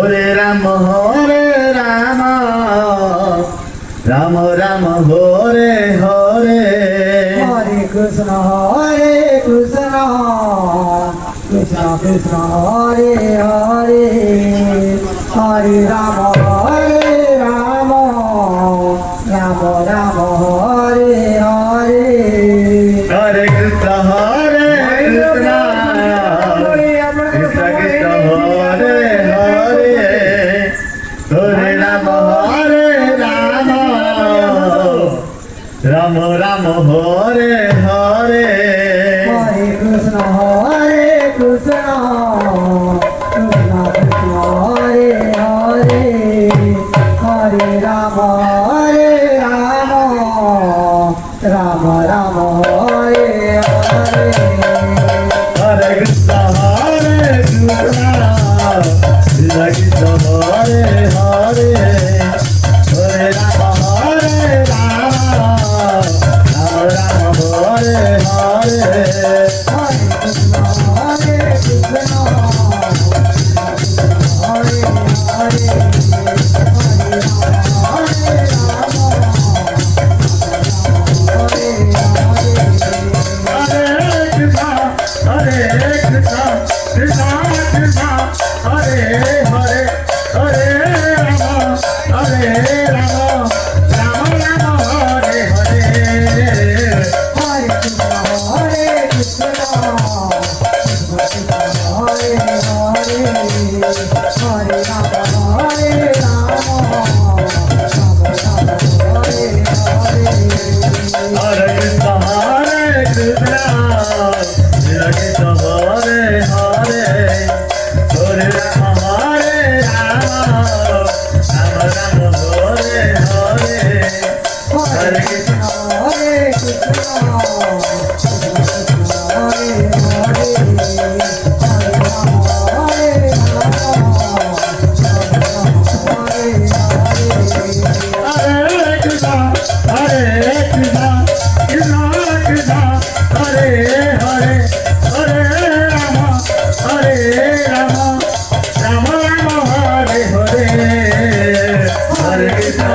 Hare Ram Ram Ram Hare Hare Hare Krishna Krishna Krishna Hare Hare Hare Ram Ram Ram Ram Hare Hare Hare Krishna Hare Krishna Krishna Krishna Hare Hare Hare Ram Ram Ram Hare Hare Hare Krishna Krishna Krishna Hare Hare Hare Ram Ram Ram Hare Hare Hare Krishna Krishna Krishna Hare Hare Hare Ram Ram Ram Hare Hare Hare Krishna Krishna Hare Hare Hare Ram Hare Hare Krishna Krishna Krishna Hare Hare Hare Ram Ram Ram Hare Hare Hare Krishna Hare Ram Hare Krishna Hare Krishna Krishna Hare Hare Hare Ram Ram Ram Hare Hare Hare Krishna Hare Krishna Hare Krishna Krishna Krishna Hare Hare Hare Ram Ram Ram Hare Hare Hare Krishna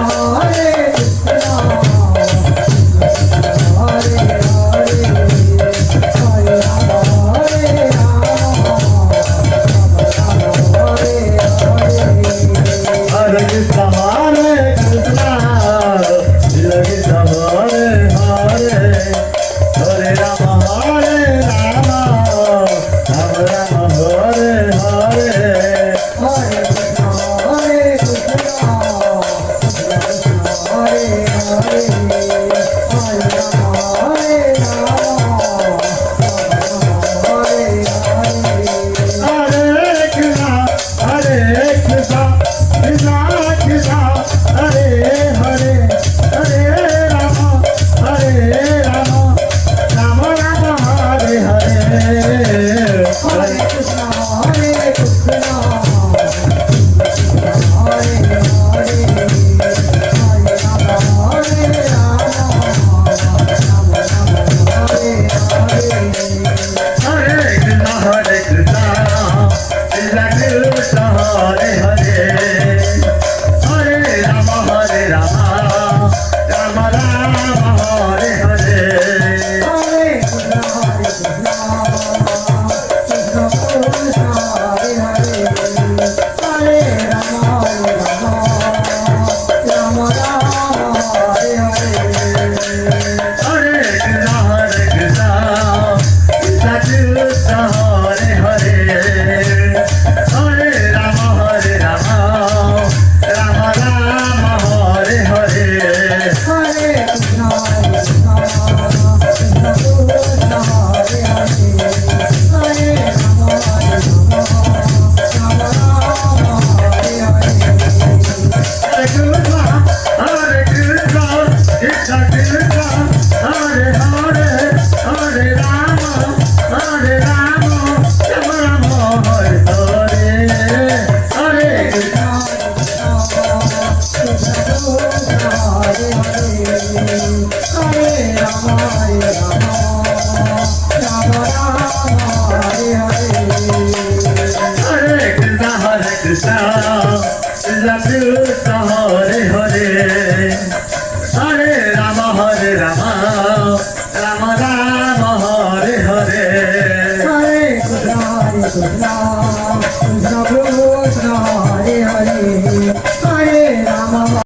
Krishna Hare Hare